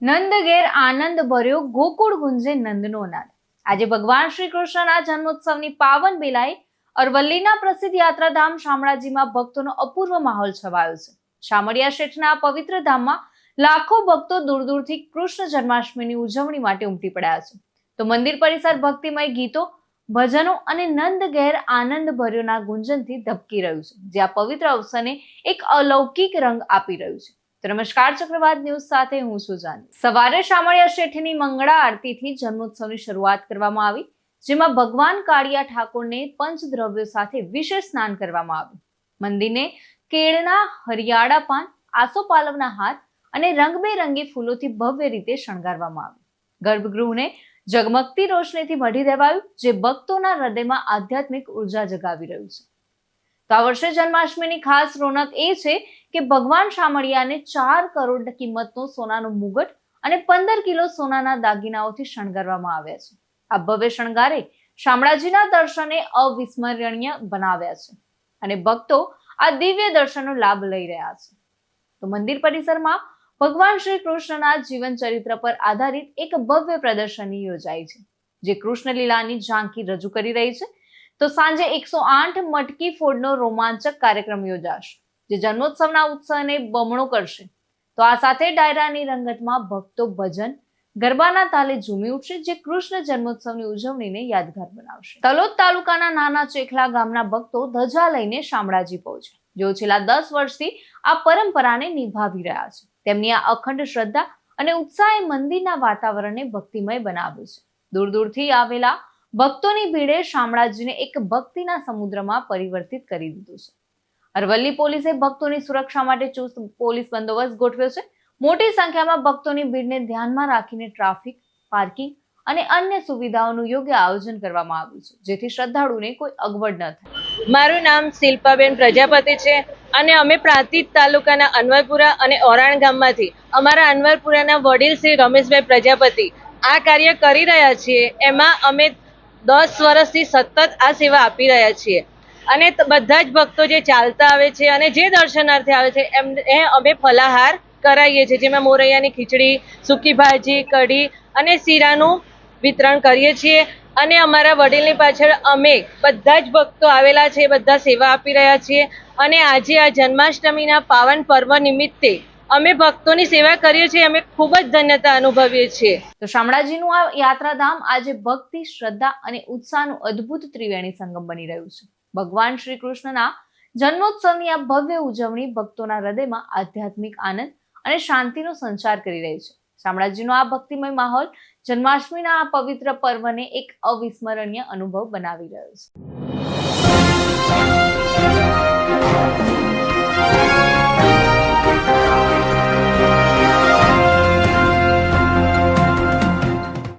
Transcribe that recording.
નંદ ઘેર આનંદ ભર્યો, ગોકુળ ગુંજે નંદનો નાદ। આજે ભગવાન શ્રી કૃષ્ણના જન્મોત્સવની પાવન બેલાએ અરવલ્લીના પ્રસિદ્ધ યાત્રાધામ શામળાજીમાં ભક્તોનો અપૂર્વ માહોલ છવાયો છે। શામળિયા શેઠના આ પવિત્ર ધામમાં લાખો ભક્તો દૂર દૂરથી કૃષ્ણ જન્માષ્ટમીની ઉજવણી માટે ઉમટી પડ્યા છે। તો મંદિર પરિસર ભક્તિમય ગીતો, ભજનો અને નંદ ઘેર આનંદ ભર્યોના ગુંજનથી ધબકી રહ્યું છે, જે આ પવિત્ર અવસરને એક અલૌકિક રંગ આપી રહ્યું છે। તો નમસ્કાર, ચક્રવાત ન્યૂઝ સાથે હું છું જાની। સવારે શામળિયા શેઠની મંગળા આરતીથી જન્મોત્સવની શરૂઆત કરવામાં આવી, જેમાં ભગવાન કાળિયા ઠાકોરને પંચદ્રવ્યો સાથે વિશેષ સ્નાન કરવામાં આવ્યું। મંદિરને કેળના હરિયાળા પાન, આસોપાલવના હાથ અને રંગબેરંગી ફૂલોથી ભવ્ય રીતે શણગારવામાં આવ્યું। ગર્ભગૃહને જગમગતી રોશનીથી મઢી દેવાયું, જે ભક્તોના હૃદયમાં આધ્યાત્મિક ઉર્જા જગાવી રહ્યું છે। તો આ વર્ષે જન્માષ્ટમીની ખાસ રોનક એ છે કે ભગવાન શામળિયાને 4 કરોડ કિંમતનો સોનાનો મુગટ અને 15 કિલો સોનાના દાગીનાઓથી શણગારવામાં આવ્યા છે। આ ભવ્ય શણગારે શામળાજીના દર્શનને અવિસ્મરણીય બનાવ્યા છે અને ભક્તો આ દિવ્ય દર્શનનો લાભ લઈ રહ્યા છે। તો મંદિર પરિસરમાં ભગવાન શ્રી કૃષ્ણના જીવન ચરિત્ર પર આધારિત એક ભવ્ય પ્રદર્શની યોજાઈ છે, જે કૃષ્ણ લીલાની ઝાંખી રજૂ કરી રહી છે। તો સાંજે 108 મટકી ફોડનો રોમાંચક કાર્યક્રમ યોજાશે, જે જન્મોત્સવના ઉત્સાહને બમણો કરશે। તો આ સાથે ડાયરાની રંગતમાં ભક્તો ભજન, ગરબાના તાલે ઝૂમી ઉઠશે, જે કૃષ્ણ જન્મોત્સવની ઉજવણીને યાદગાર બનાવશે। તલોદ તાલુકાના નાના ચેખલા ગામના ભક્તો ધજા લઈને શામળાજી પહોંચ્યા, જેઓ છેલ્લા 10 વર્ષથી આ પરંપરાને નિભાવી રહ્યા છે। તેમની આ અખંડ શ્રદ્ધા અને ઉત્સાહે મંદિરના વાતાવરણને ભક્તિમય બનાવ્યું છે। દૂર દૂરથી આવેલા ભક્તોની ભીડે શામળાજીને એક ભક્તિના સમુદ્રમાં પરિવર્તિત કરી દીધું છે। અરવલ્લી પોલીસે ભક્તોની સુરક્ષા માટે ચુસ્ત પોલીસ બંદોબસ્ત ગોઠવ્યો છે। મોટી સંખ્યામાં ભક્તોની ભીડને ધ્યાનમાં રાખીને ટ્રાફિક, પાર્કિંગ અને અન્ય સુવિધાઓનું યોગ્ય આયોજન કરવામાં આવ્યું છે, જેથી શ્રદ્ધાળુને કોઈ અગવડ ન થાય। મારું નામ શિલ્પાબેન પ્રજાપતિ છે અને અમે પ્રાંતિજ તાલુકાના અનવરપુરા અને ઓરાણ ગામમાંથી અમારા અનવરપુરાના વડીલ શ્રી રમેશભાઈ પ્રજાપતિ આ કાર્ય કરી રહ્યા છીએ। એમાં અમે 10 વર્ષથી સતત આ સેવા આપી રહ્યા છીએ અને બધા જ ભક્તો જે ચાલતા આવે છે અને જે દર્શનાર્થે આવે છે એમને અમે ફલાહાર કરાવીએ છીએ, જેમાં મોરૈયાની ખીચડી, સૂકી ભાજી, કઢી અને શીરાનું વિતરણ કરીએ છીએ। અને અમારા વડીલની પાછળ અમે બધા જ ભક્તો આવેલા છે, બધા સેવા આપી રહ્યા છીએ અને આજે આ જન્માષ્ટમીના પાવન પર્વ નિમિત્તે અમે ભક્તોની સેવા કરીએ છીએ, અમે ખૂબ જ ધન્યતા અનુભવીએ છીએ। તો શામળાજીનું આ યાત્રાધામ આજે ભક્તિ, શ્રદ્ધા અને ઉત્સાહનું અદ્ભુત ત્રિવેણી સંગમ બની રહ્યું છે। ભગવાન શ્રી કૃષ્ણના જન્મોત્સવની આ ભવ્ય ઉજવણી ભક્તોના હૃદયમાં આધ્યાત્મિક આનંદ અને શાંતિનો સંચાર કરી રહી છે। શામળાજીનો આ ભક્તિમય માહોલ જન્માષ્ટમીના આ પવિત્ર પર્વને એક અવિસ્મરણીય અનુભવ બનાવી રહ્યો છે।